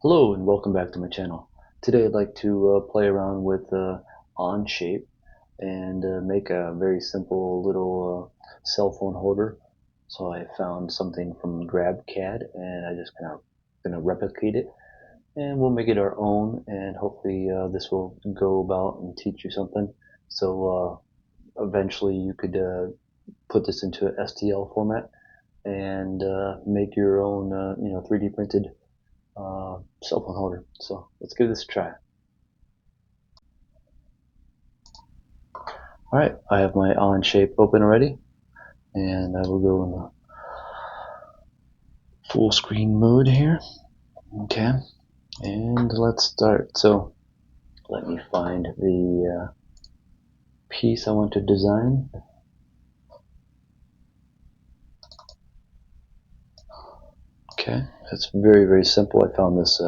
Hello and welcome back to my channel. Today I'd like to play around with Onshape and make a very simple little cell phone holder. So I found something from GrabCAD and I just kind of gonna replicate it and we'll make it our own, and hopefully this will go about and teach you something. So eventually you could put this into an STL format and make your own 3D printed cell phone holder. So let's give this a try. Alright, I have my Onshape open already, and I will go in the full screen mode here. Okay, and let's start. So let me find the piece I want to design. Okay, it's very simple. I found this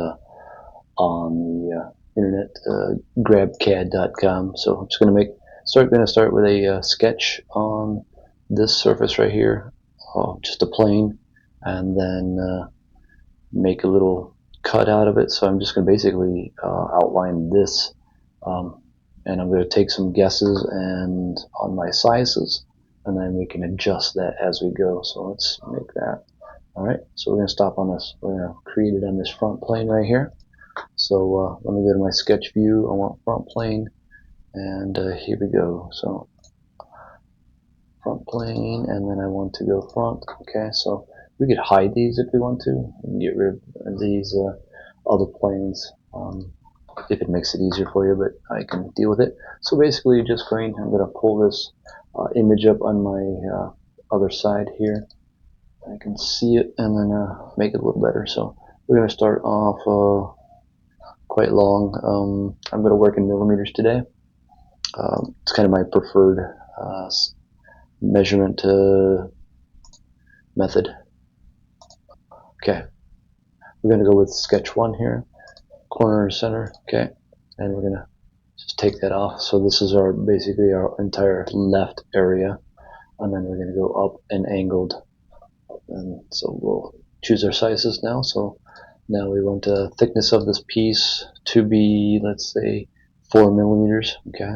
on the internet, grabcad.com. So I'm just going to start with a sketch on this surface right here, just a plane, and then make a little cut out of it. So I'm just going to basically outline this, and I'm going to take some guesses and on my sizes, and then we can adjust that as we go. So let's make that. Alright, so we're going to stop on this. We're going to create it on this front plane right here. So let me go to my sketch view. I want front plane, and here we go. So front plane, and then I want to go front. Okay, so we could hide these if we want to, and get rid of these other planes if it makes it easier for you, but I can deal with it. So basically, I'm going to pull this image up on my other side here. I can see it and then make it a little better. So we're going to start off quite long. I'm going to work in millimeters today. It's kind of my preferred measurement method. Okay, we're going to go with sketch 1 here, corner center. Okay, and we're going to just take that off. So this is basically our entire left area, and then we're going to go up and angled. And so we'll choose our sizes now. So now we want the thickness of this piece to be, let's say, 4 millimeters. Okay,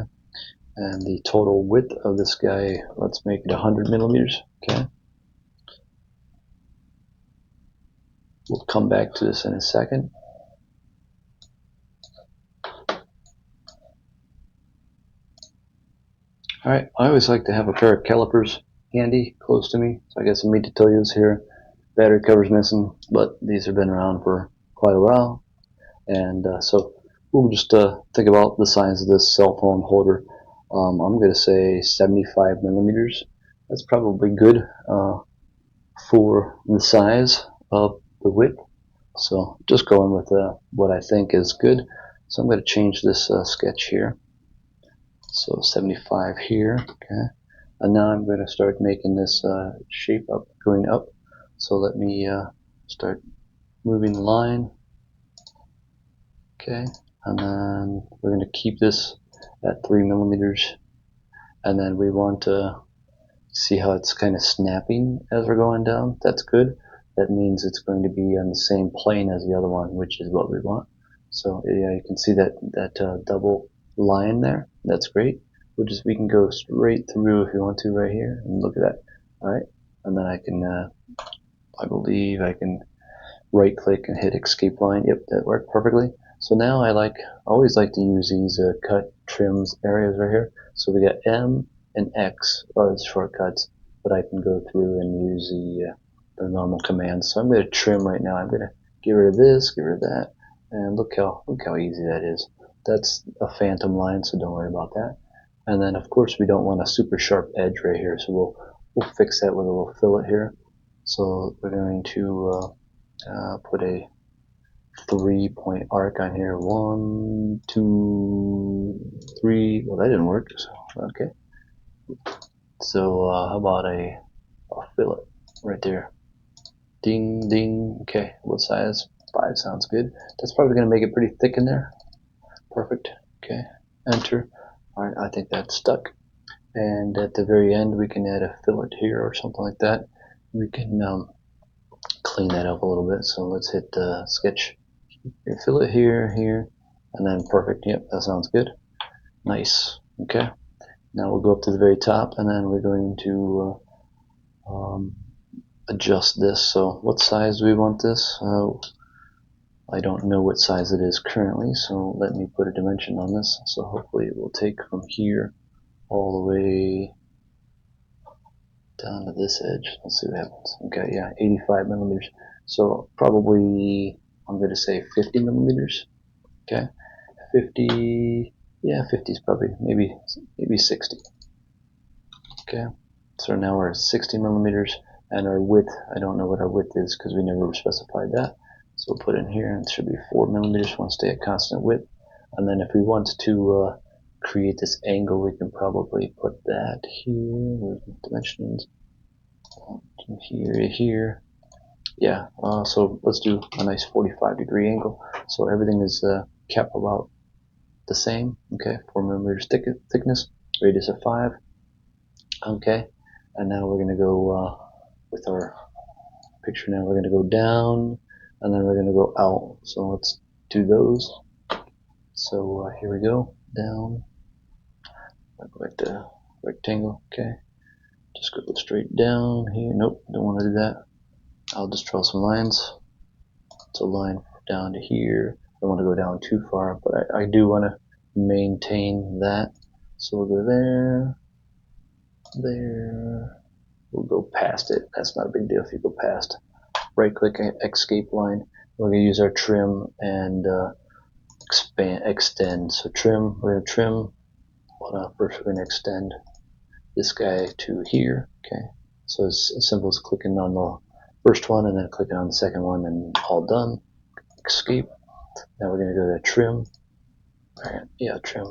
and the total width of this guy, let's make it 100 millimeters. Okay, we'll come back to this in a second. Alright, I always like to have a pair of calipers handy, close to me. So I got some meat to tell you here. Battery cover's missing, but these have been around for quite a while. And so we'll just think about the size of this cell phone holder. I'm going to say 75 millimeters. That's probably good for the size of the width. So just going with what I think is good. So I'm going to change this sketch here. So 75 here, okay. And now I'm going to start making this shape up, going up. So let me start moving the line. Okay, and then we're going to keep this at 3 millimeters. And then we want to see how it's kind of snapping as we're going down. That's good. That means it's going to be on the same plane as the other one, which is what we want. So yeah, you can see that double line there. That's great. We can go straight through if you want to right here, and look at that. All right, and then I believe I can right click and hit escape line. Yep, that worked perfectly. So now I always like to use these cut trims areas right here. So we got M and X are the shortcuts, but I can go through and use the normal commands. So I'm going to trim right now. I'm going to get rid of this, get rid of that, and look how easy that is. That's a phantom line, so don't worry about that. And then of course we don't want a super sharp edge right here, so we'll fix that with a little fillet here. So we're going to put a 3-point arc on here. 1, 2, 3. Well, that didn't work. So, okay. So how about a fillet right there? Ding, ding. Okay, what size? 5 sounds good. That's probably going to make it pretty thick in there. Perfect. Okay, enter. All right, I think that's stuck. And at the very end, we can add a fillet here or something like that. We can clean that up a little bit. So let's hit sketch fill it here, here, and then perfect. Yep, that sounds good. Nice. Okay. Now we'll go up to the very top, and then we're going to adjust this. So what size do we want this? I don't know what size it is currently, so let me put a dimension on this. So hopefully it will take from here all the way down to this edge. Let's see what happens. Okay, yeah, 85 millimeters. So probably, I'm going to say 50 millimeters. Okay, 50, yeah, 50 is probably, maybe 60. Okay, so now we're at 60 millimeters, and our width, I don't know what our width is because we never specified that. So we'll put in here, and it should be 4 millimeters. Want to stay at constant width. And then if we want to create this angle, we can probably put that here. Where's the dimensions? Here, here. Yeah, so let's do a nice 45-degree angle. So everything is kept about the same. Okay, 4 millimeters thickness, radius of 5. Okay, and now we're going to go with our picture. Now we're going to go down, and then we're going to go out. So let's do those. So here we go, down. I'll go back to rectangle. Okay, just go straight down here. Nope, don't want to do that. I'll just draw some lines. It's a line down to here. I don't want to go down too far, but I do want to maintain that. So we'll go there, there. We'll go past it. That's not a big deal if you go past. Right click, escape line. We're going to use our trim and extend. So trim, we're going to trim. First we're going to extend this guy to here. Okay, so it's as simple as clicking on the first one and then clicking on the second one, and all done. Escape. Now we're going to go to trim. All right, yeah, trim.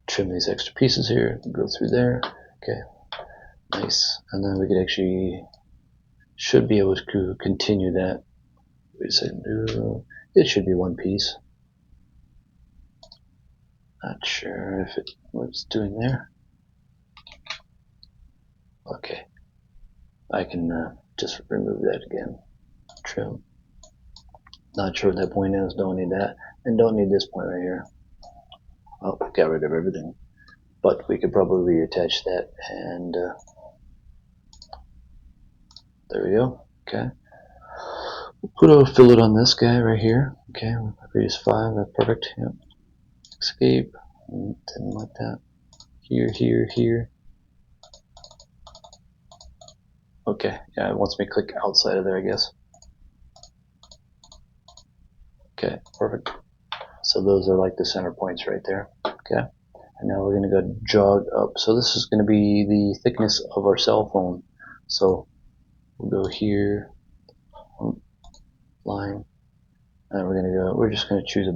Trim these extra pieces here. Go through there. Okay, nice. And then we could actually should be able to continue that. Wait a second. It should be one piece. Not sure if what's doing there. Okay, I can just remove that again. Trim. Not sure what that point is. Don't need that, and don't need this point right here. Oh, got rid of everything. But we could probably reattach that, and there we go. Okay. We'll put a fillet on this guy right here. Okay, radius 5. That's perfect. Yep. Escape. Didn't like that. Here, here, here. Okay, yeah, it wants me to click outside of there, I guess. Okay, perfect. So those are like the center points right there. Okay, and now we're going to go jog up. So this is going to be the thickness of our cell phone. So we'll go here, line, and we're going to go, we're just going to choose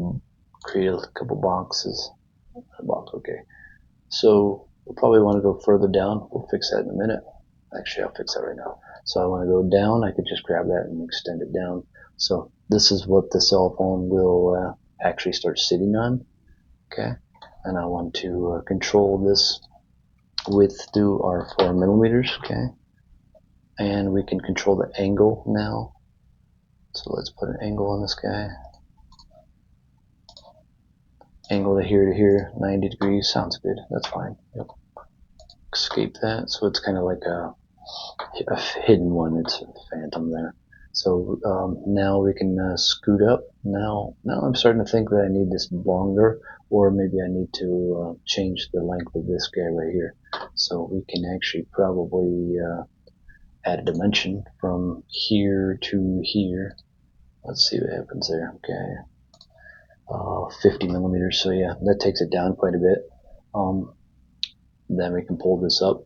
create a couple boxes. Okay, so we'll probably want to go further down. We'll fix that in a minute. Actually, I'll fix that right now. So I want to go down. I could just grab that and extend it down. So this is what the cell phone will actually start sitting on. Okay, and I want to control this width through our 4 millimeters. Okay, and we can control the angle now. So let's put an angle on this guy. Angle to here, 90 degrees. Sounds good. That's fine. Yep. Escape that. So it's kind of like a hidden one. It's a phantom there. So now we can scoot up. Now I'm starting to think that I need this longer, or maybe I need to change the length of this guy right here. So we can actually probably add a dimension from here to here. Let's see what happens there. Okay, 50 millimeters. So yeah, that takes it down quite a bit. Then we can pull this up.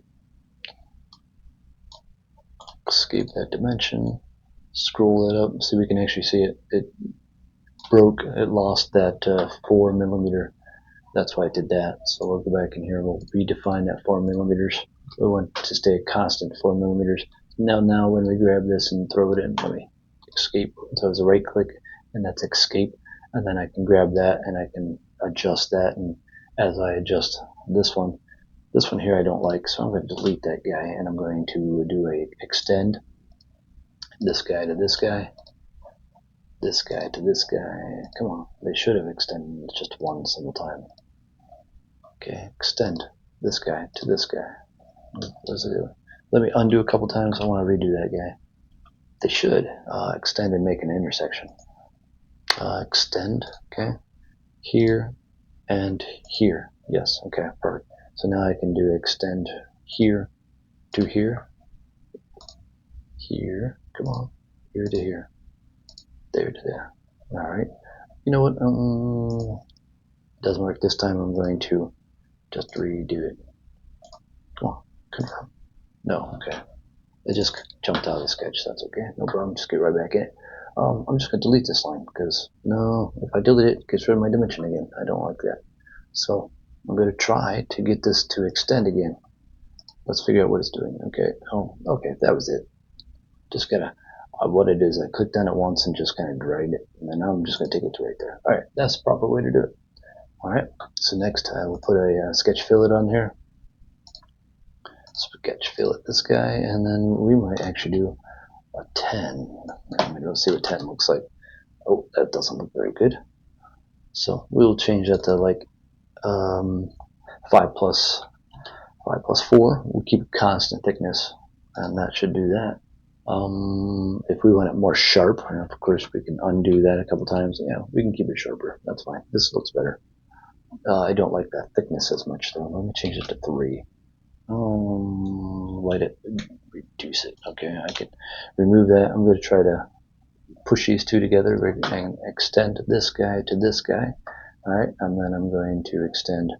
Escape that dimension, scroll it up, so we can actually see it. It lost that 4 millimeter. That's why it did that. So we'll go back in here. We'll redefine that 4 millimeters. We want to stay a constant 4 millimeters. Now when we grab this and throw it in, let me escape. So it's a right click, and that's escape. And then I can grab that and I can adjust that. And as I adjust this one here I don't like, so I'm going to delete that guy, and I'm going to do a extend this guy to this guy, this guy to this guy. Come on, they should have extended just one single time. Okay, extend this guy to this guy. What does it do? Let me undo a couple times. I want to redo that guy. They should extend and make an intersection. Extend, okay, here and here. Yes, okay, perfect. So now I can do extend here to here. Here, come on, here to here. There to there. Alright. You know what? Doesn't work this time. I'm going to just redo it. Come on, confirm. No, okay. It just jumped out of the sketch. That's okay. No problem. Just get right back in it. I'm just going to delete this line because, no, if I delete it, it gets rid of my dimension again. I don't like that. So I'm going to try to get this to extend again. Let's figure out what it's doing. Okay. Oh, okay. That was it. Just gotta. What it is, I clicked on it once and just kind of dragged it, and then I'm just going to take it to right there. All right, that's the proper way to do it. All right. So next, I will put a sketch fillet on here. Sketch fillet this guy, and then we might actually do a 10. I'm going to see what 10 looks like. Oh, that doesn't look very good. So we'll change that to like 5 plus 4. We'll keep a constant thickness, and that should do that. If we want it more sharp, of course we can undo that a couple times. Yeah, we can keep it sharper. That's fine. This looks better. I don't like that thickness as much though. Let me change it to 3. Let it reduce it. Okay, I can remove that. I'm going to try to push these two together and extend this guy to this guy. All right, and then I'm going to extend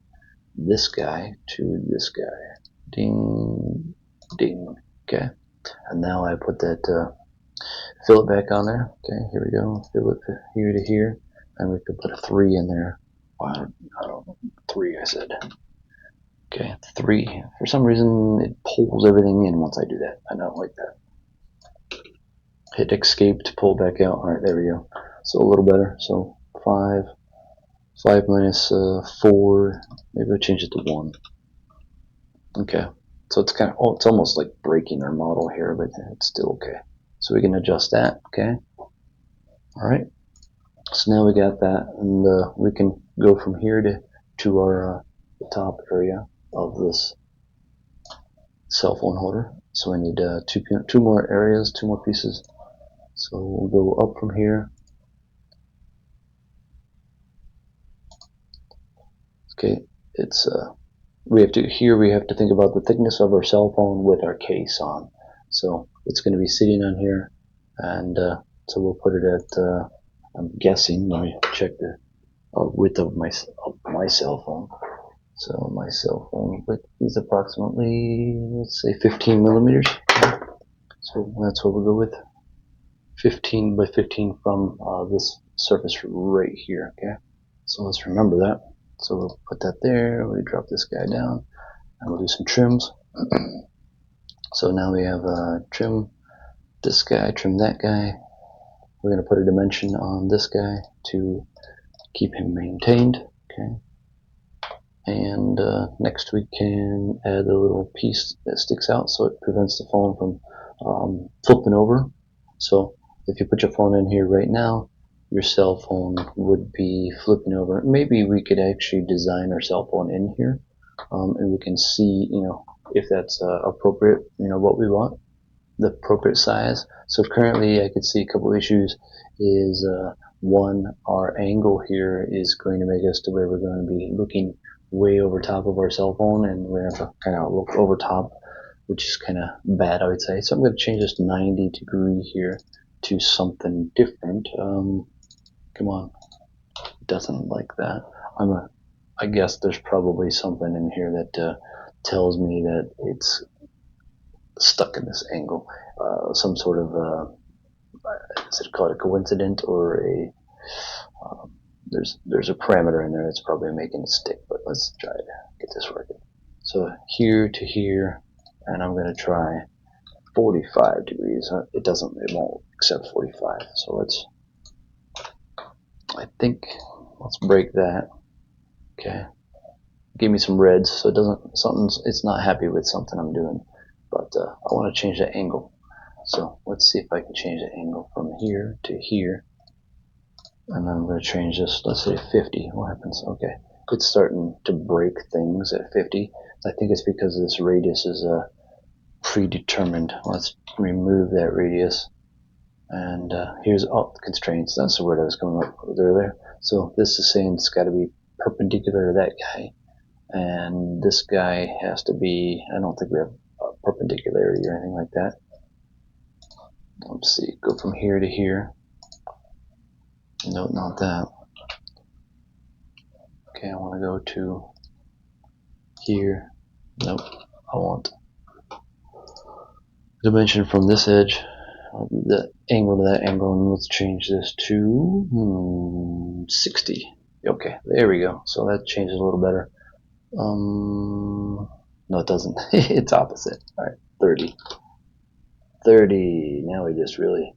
this guy to this guy. Ding, ding. Okay, and now I put that fillet back on there. Okay, here we go. Fillet here to here, and we could put a 3 in there. I don't know. 3, I said. Okay, 3. For some reason, it pulls everything in once I do that. I don't like that. Hit escape to pull back out. All right, there we go. So a little better. So 5 minus 4. Maybe I'll change it to 1. Okay. So it's kind of, it's almost like breaking our model here, but it's still okay. So we can adjust that. Okay. All right. So now we got that, and we can go from here to our top area of this cell phone holder. So we need two more areas, 2 more pieces. So we'll go up from here. Okay, it's we have to think about the thickness of our cell phone with our case on. So it's going to be sitting on here, and so we'll put it at I'm guessing. Let me check the width of my cell phone. So my cell phone width is approximately, let's say, 15 millimeters. So that's what we'll go with. 15 by 15 from this surface right here. Okay. So let's remember that. So we'll put that there. We drop this guy down, and we'll do some trims. So now we have trim this guy, trim that guy. We're going to put a dimension on this guy to keep him maintained. Okay. And next we can add a little piece that sticks out so it prevents the phone from flipping over. So if you put your phone in here right now, your cell phone would be flipping over. Maybe we could actually design our cell phone in here, and we can see, if that's appropriate, what we want, the appropriate size. So currently I could see a couple issues is one, our angle here is going to make us to where we're going to be looking way over top of our cell phone, and we have to kind of look over top, which is kind of bad, I would say. So I'm going to change this 90 degree here to something different. Come on, it doesn't like that. I guess there's probably something in here that tells me that it's stuck in this angle. Some sort of is it called a coincidence, or a there's a parameter in there that's probably making it stick, but let's try to get this working. So here to here, and I'm going to try 45 degrees. It won't accept 45. So let's break that. Okay. Give me some reds, so it's not happy with something I'm doing, but I want to change the angle. So let's see if I can change the angle from here to here. And then I'm going to change this, let's say 50. What happens? Okay, it's starting to break things at 50. I think it's because this radius is predetermined. Let's remove that radius. And here's all constraints. That's the word I was coming up with earlier. So this is saying it's got to be perpendicular to that guy. And this guy has to be, I don't think we have a perpendicularity or anything like that. Let's see, go from here to here. No, not that. Okay, I want to go to here. Nope, I want dimension from this edge, the angle to that angle, and let's change this to 60. Okay, there we go. So that changes a little better. No, it doesn't. It's opposite. All right, 30. 30. Now we just really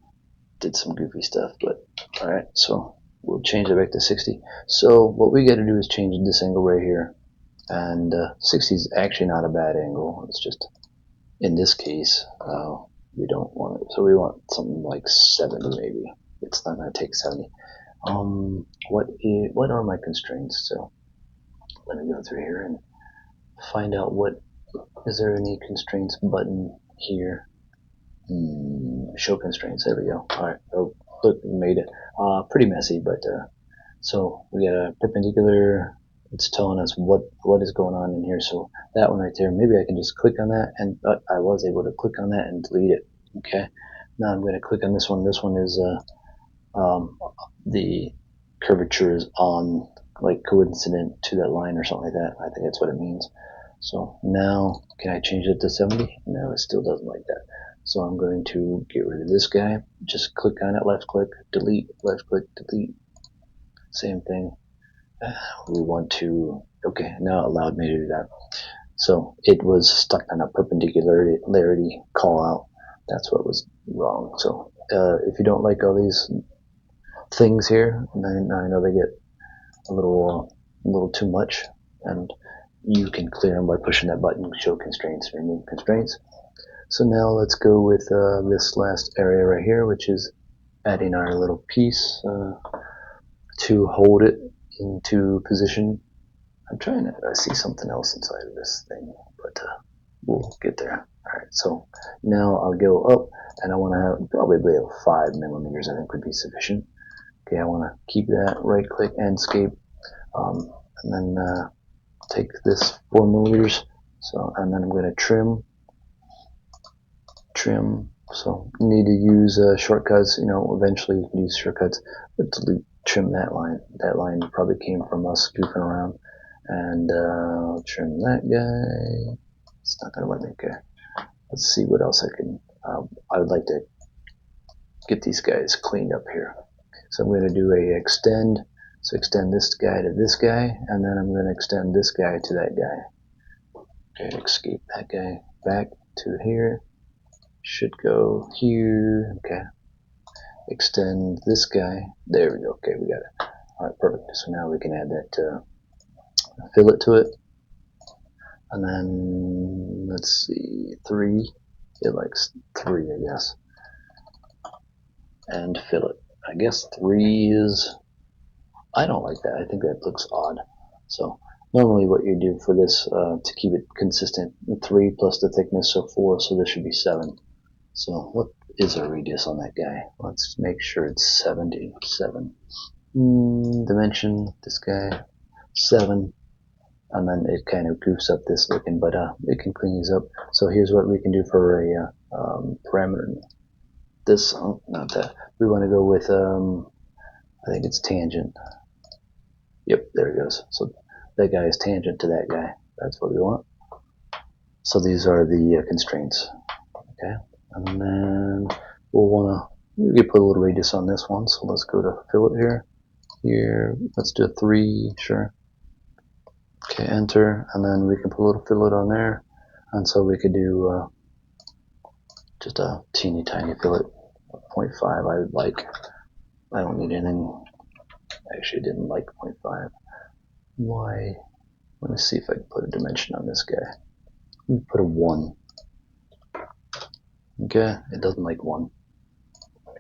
did some goofy stuff, but all right. So we'll change it back to 60. So what we got to do is change this angle right here, and 60 is actually not a bad angle. It's just in this case we don't want it, so we want something like 70 maybe. It's not going to take 70. What are my constraints? So let me go through here and find out what is there any constraints button here. Show constraints. There we go. All right. Oh, look, we made it. Pretty messy, but so we got a perpendicular. It's telling us what is going on in here. So that one right there, maybe I can just click on that, and I was able to click on that and delete it. Okay. Now I'm going to click on this one. This one is the curvature is on, like, coincident to that line or something like that. I think that's what it means. So now, can I change it to 70? No, it still doesn't like that. So I'm going to get rid of this guy. Just click on it, left click, delete, left click, delete. Same thing. We want to, okay, now it allowed me to do that. So it was stuck on a perpendicularity call out. That's what was wrong. So if you don't like all these things here, then I know they get a little too much, and you can clear them by pushing that button, show constraints, remove constraints. So now let's go with this last area right here, which is adding our little piece to hold it into position. I'm trying to see something else inside of this thing, but we'll get there. All right, so now I'll go up, and I want to have probably 5 millimeters. I think would be sufficient. Okay, I want to keep that. Right click and escape, and then take this 4 millimeters. So, and then I'm going to trim. So you need to use shortcuts. You know, eventually you can use shortcuts, but delete, trim that line. That line probably came from us goofing around. And I'll trim that guy. It's not going to let me. Okay. Let's see what else I can. I would like to get these guys cleaned up here. So I'm going to do a extend. So extend this guy to this guy, and then I'm going to extend this guy to that guy. Okay, escape that guy back to here. Should go here. Okay. Extend this guy. There we go. Okay, we got it. All right, perfect. So now we can add that fillet to it. And then, let's see, 3. It likes 3, I guess. And fillet. I guess 3 is, I don't like that. I think that looks odd. So normally what you do for this, to keep it consistent, 3 plus the thickness, so 4, so this should be 7. So what is our radius on that guy? Let's make sure it's 77. Dimension, this guy, 7. And then it kind of goofs up this looking, but it can clean these up. So here's what we can do for a parameter. This, not that. We want to go with, I think it's tangent. Yep, there it goes. So that guy is tangent to that guy. That's what we want. So these are the constraints. Okay, and then we'll want to put a little radius on this one. So let's go to fillet here. Here, let's do a 3, sure. Okay, enter, and then we can put a little fillet on there, and so we could do just a teeny tiny fillet, 0.5. I would like. I don't need anything. I actually didn't like 0.5. Why? Let me see if I can put a dimension on this guy. Let me put a 1. Okay, it doesn't like 1.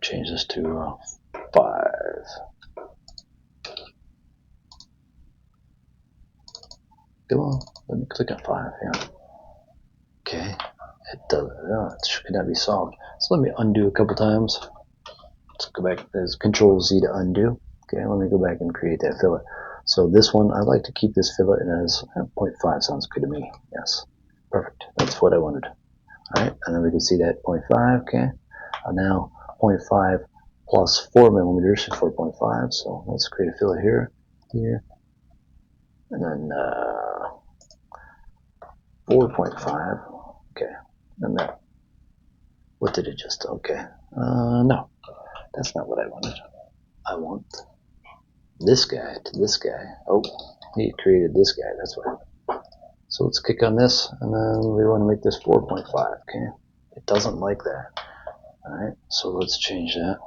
Change this to 5. Come on, let me click on 5. Yeah. Okay. It does. No, it should not be solved. So let me undo a couple times. Let's go back. There's Control Z to undo. Okay, let me go back and create that fillet. So this one, I like to keep this fillet as 0.5. Sounds good to me. Yes, perfect. That's what I wanted. All right, and then we can see that 0.5. Okay, now 0.5 plus 4 millimeters, 4.5. So let's create a fillet here, here, and then 4.5. Okay, and that. What did it just? Okay, no, that's not what I wanted. I want this guy to this guy. Oh, he created this guy. That's why. So let's click on this, and then we want to make this 4.5. Okay, it doesn't like that. All right, so let's change that.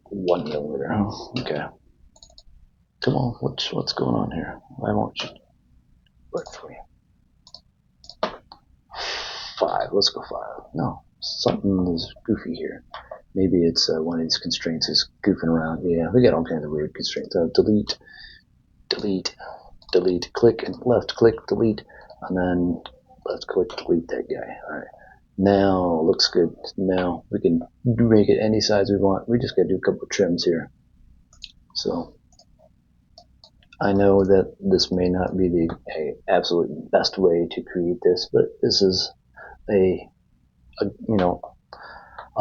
1 millimeter. Okay. Come on, what's going on here? I want you. Work for me. 5. Let's go 5. No, something is goofy here. Maybe it's one of these constraints is goofing around. Yeah, we got all kinds of weird constraints. Delete, delete, delete. Click and left click, delete, and then left click, delete that guy. All right. Now it looks good. Now we can make it any size we want. We just got to do a couple of trims here. So I know that this may not be the absolute best way to create this, but this is a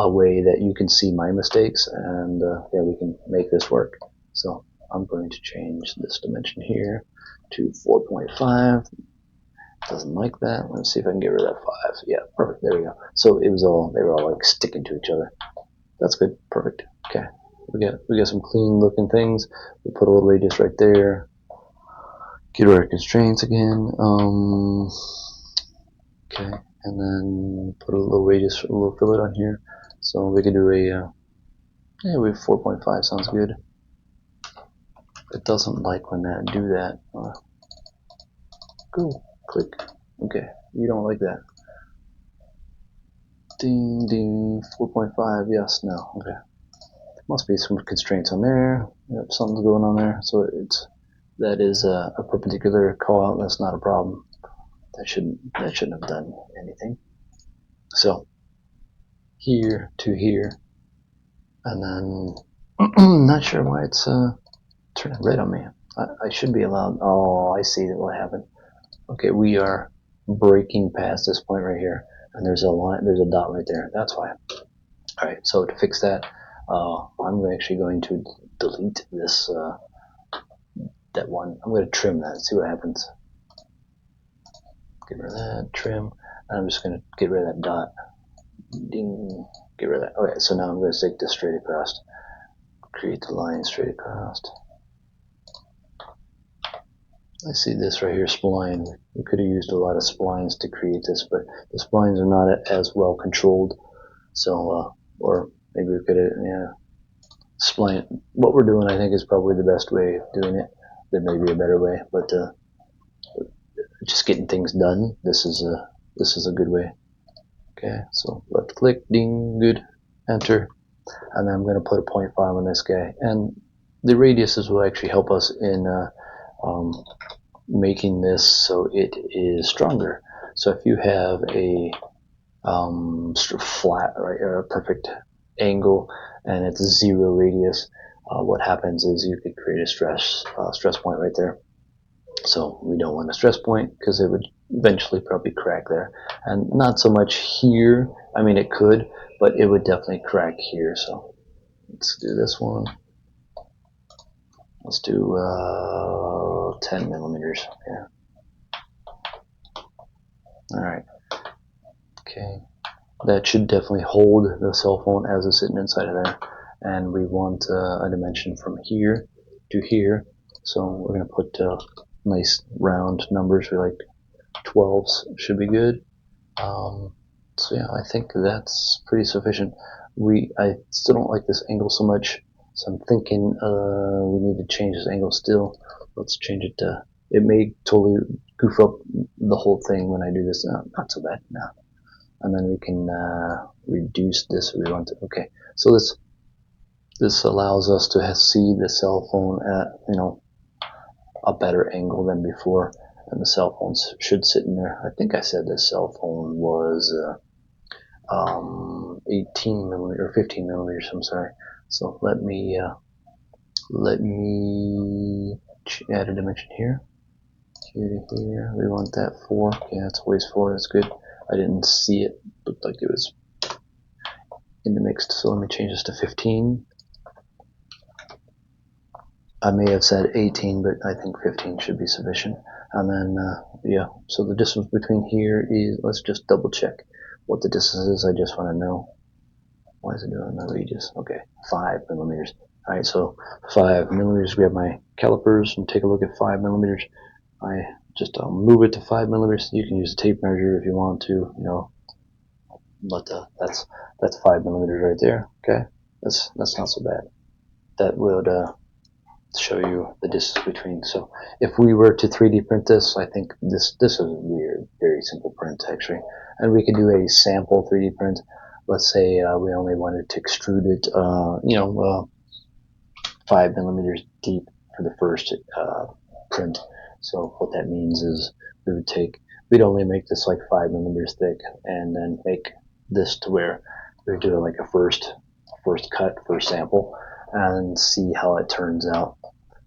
way that you can see my mistakes, and yeah, we can make this work. So I'm going to change this dimension here to 4.5. Doesn't like that. Let's see if I can get rid of that 5. Yeah, perfect. There we go. So they were all like sticking to each other. That's good. Perfect. Okay. We got some clean looking things. We put a little radius right there. Get rid of constraints again. Okay, and then put a little radius, a little fillet on here. So we could do a yeah, we have 4.5. Sounds good. It doesn't like when that do that. Cool. Click. Okay, you don't like that. Ding ding. 4.5. Yes. No. Okay. Must be some constraints on there. Yep, something's going on there. So that is a perpendicular call out. That's not a problem. That shouldn't have done anything. So here to here, and then not sure why it's turning red on me. I should be allowed. Oh, I see what happened. Okay, we are breaking past this point right here, and there's a line, there's a dot right there. That's why. All right, so to fix that, I'm actually going to delete this that one. I'm going to trim that. See what happens. Get rid of that. Trim. And I'm just going to get rid of that dot. Ding. Get rid of that. Okay, so now I'm going to take this straight across. Create the line straight across. I see this right here, spline. We could have used a lot of splines to create this, but the splines are not as well controlled. So, or maybe we could have, yeah, spline. What we're doing, I think, is probably the best way of doing it. There may be a better way, but just getting things done. This is a good way. Okay, so left click, ding, good, enter, and then I'm going to put a 0.5 on this guy, and the radiuses will actually help us in making this so it is stronger. So if you have a flat, right, or a perfect angle, and it's 0 radius, what happens is you could create a stress point right there. So we don't want a stress point because it would eventually probably crack there, and not so much here. I mean, it could, but it would definitely crack here. So let's do this one. Let's do 10 millimeters. Yeah. All right. Okay. That should definitely hold the cell phone as it's sitting inside of there. And we want a dimension from here to here. So we're going to put nice round numbers. We like 12s should be good. So yeah, I think that's pretty sufficient. I still don't like this angle so much. So I'm thinking we need to change this angle still. Let's change it to, it may totally goof up the whole thing when I do this. Not so bad. No. And then we can reduce this if we want to. Okay, so this allows us to see the cell phone at, a better angle than before, and the cell phones should sit in there. I think I said this cell phone was 18 millimeters or 15 millimeters. I'm sorry. So let me add a dimension here. Here to here. We want that 4. Yeah, it's always 4. That's good. I didn't see it. Looked like it was in the mix. So let me change this to 15. I may have said 18, but I think 15 should be sufficient. And then, yeah, so the distance between here is, let's just double check what the distance is. I just want to know. Why is it doing the radius? Okay, 5 millimeters. All right, so 5 millimeters. We have my calipers, and take a look at 5 millimeters. I just move it to 5 millimeters. You can use a tape measure if you want to, but that's 5 millimeters right there. Okay, that's not so bad. That would show you the distance between. So if we were to 3D print this, I think this is a very simple print actually, and we could do a sample 3D print. Let's say we only wanted to extrude it, 5 millimeters deep for the first print. So what that means is we'd only make this like 5 millimeters thick, and then make this to where we do like a first cut, first sample, and see how it turns out.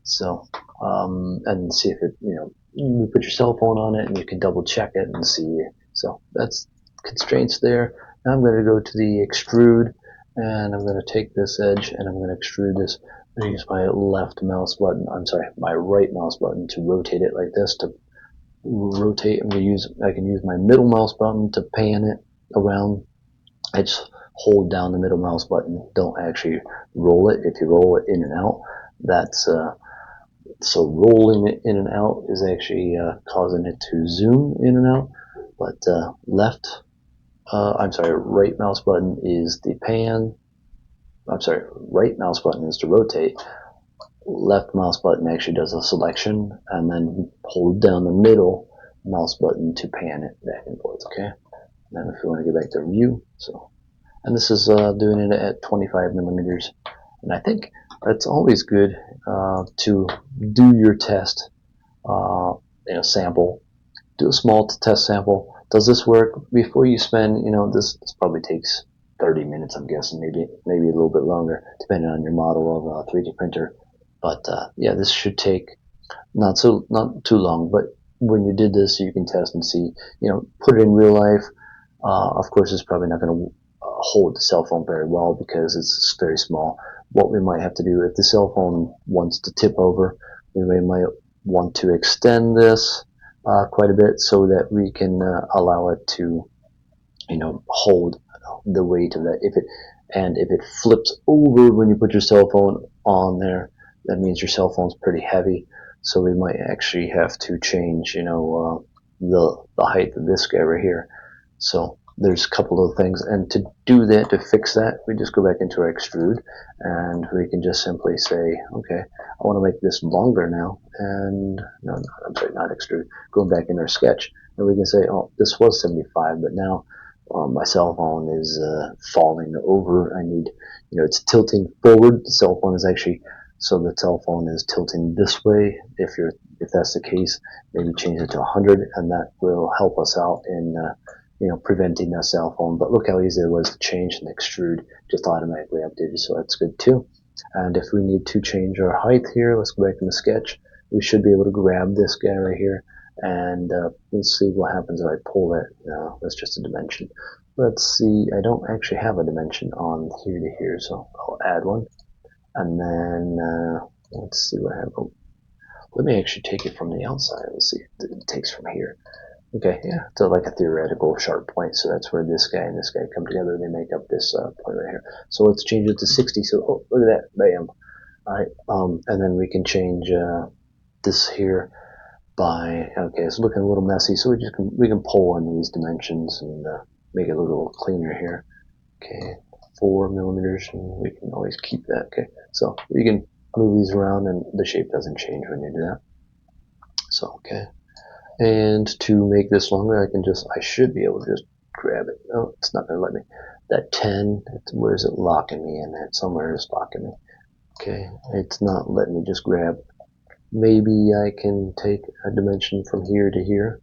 So, and see if it, you put your cell phone on it and you can double check it and see. So that's constraints there. Now I'm going to go to the extrude, and I'm going to take this edge and I'm going to extrude this. I'm going to use my my right mouse button to rotate it like this. To rotate, I can use my middle mouse button to pan it around. I just hold down the middle mouse button. Don't actually roll it. If you roll it in and out, that's so rolling it in and out is actually causing it to zoom in and out. But right mouse button is the pan. Right mouse button is to rotate. Left mouse button actually does a selection, and then hold down the middle mouse button to pan it back and forth. Okay. And then if you want to get back to view, and this is doing it at 25 millimeters. And I think it's always good to do your test, sample. Do a small test sample. Does this work? Before you spend, this probably takes 30 minutes, I'm guessing, maybe a little bit longer, depending on your model of a 3D printer. But yeah, this should take not too long. But when you did this, you can test and see. Put it in real life. Of course, it's probably not going to hold the cell phone very well because it's very small. What we might have to do, if the cell phone wants to tip over, we might want to extend this quite a bit so that we can allow it to, hold the weight of that. If it flips over when you put your cell phone on there, that means your cell phone's pretty heavy. So we might actually have to change, the height of this guy right here. So there's a couple of things, and to do that, to fix that, we just go back into our extrude, and we can just simply say, okay, I want to make this longer now, and no, I'm sorry, not extrude, going back in our sketch, and we can say, oh, this was 75, but now my cell phone is falling over. I need, it's tilting forward. The cell phone is actually, so the cell phone is tilting this way. If that's the case, maybe change it to 100, and that will help us out in preventing that cell phone. But look how easy it was to change and extrude, just automatically updated, so that's good too. And if we need to change our height here, let's go back in the sketch. We should be able to grab this guy right here, and let's see what happens if I pull that. No, that's just a dimension. Let's see, I don't actually have a dimension on here to here, so I'll add one. And then let's see what happens. Let me actually take it from the outside. Let's see if it takes from here. Okay, yeah, so like a theoretical sharp point. So that's where this guy and this guy come together. They make up this point right here. So let's change it to 60. So, oh, look at that, bam. All right, and then we can change this here by, okay, it's looking a little messy. So we can pull on these dimensions and make it a little cleaner here. Okay, 4 millimeters, and we can always keep that. Okay, so you can move these around, and the shape doesn't change when you do that. So, okay. And to make this longer, I should be able to just grab it. No, it's not going to let me. That 10, where is it locking me in? That somewhere is locking me. Okay, it's not letting me just grab maybe I can take a dimension from here to here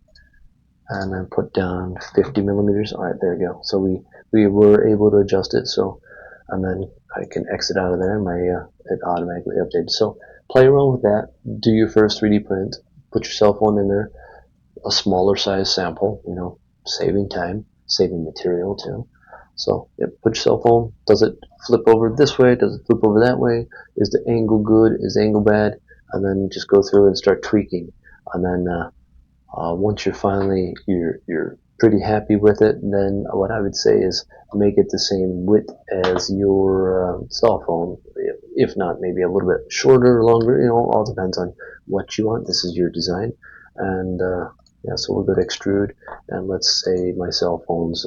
and then put down 50 millimeters. All right, there we go. So we were able to adjust it. So, and then I can exit out of there and it automatically updated. So play around with that. Do your first 3D print. Put your cell phone in there. A smaller size sample, saving time, saving material too. So yeah, put your cell phone. Does it flip over this way? Does it flip over that way? Is the angle good? Is the angle bad? And then just go through and start tweaking. And then once you're pretty happy with it, then what I would say is make it the same width as your cell phone. If not, maybe a little bit shorter or longer. All depends on what you want. This is your design, and yeah. So we'll go to extrude, and let's say my cell phone's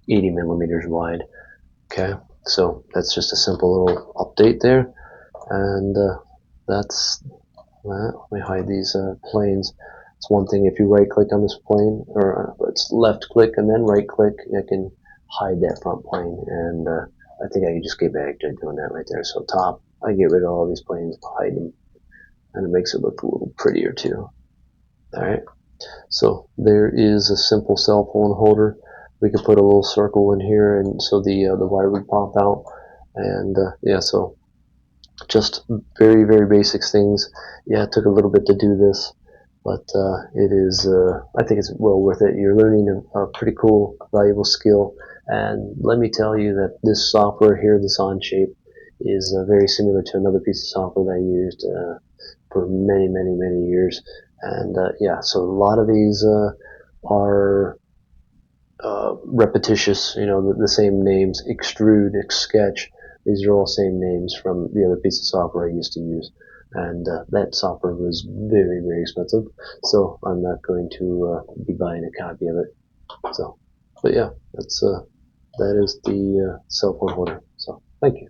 80 millimeters wide. Okay, so that's just a simple little update there, and that's let me hide these planes. It's one thing if you right click on this plane, or it's left click and then right click, I can hide that front plane. And I think I can just get back to doing that right there. So top, I get rid of all these planes, hide them, and it makes it look a little prettier too. Alright, so there is a simple cell phone holder. We can put a little circle in here, and so the wire would pop out. And yeah, so just very, very basic things. Yeah, it took a little bit to do this, but it is, I think it's well worth it. You're learning a pretty cool, valuable skill. And let me tell you that this software here, this Onshape, is very similar to another piece of software that I used for many, many, many years. And yeah, so a lot of these are repetitious, the same names, extrude, sketch. These are all same names from the other piece of software I used to use. And that software was very, very expensive, so I'm not going to be buying a copy of it. So, but yeah, that is the cell phone holder. So, thank you.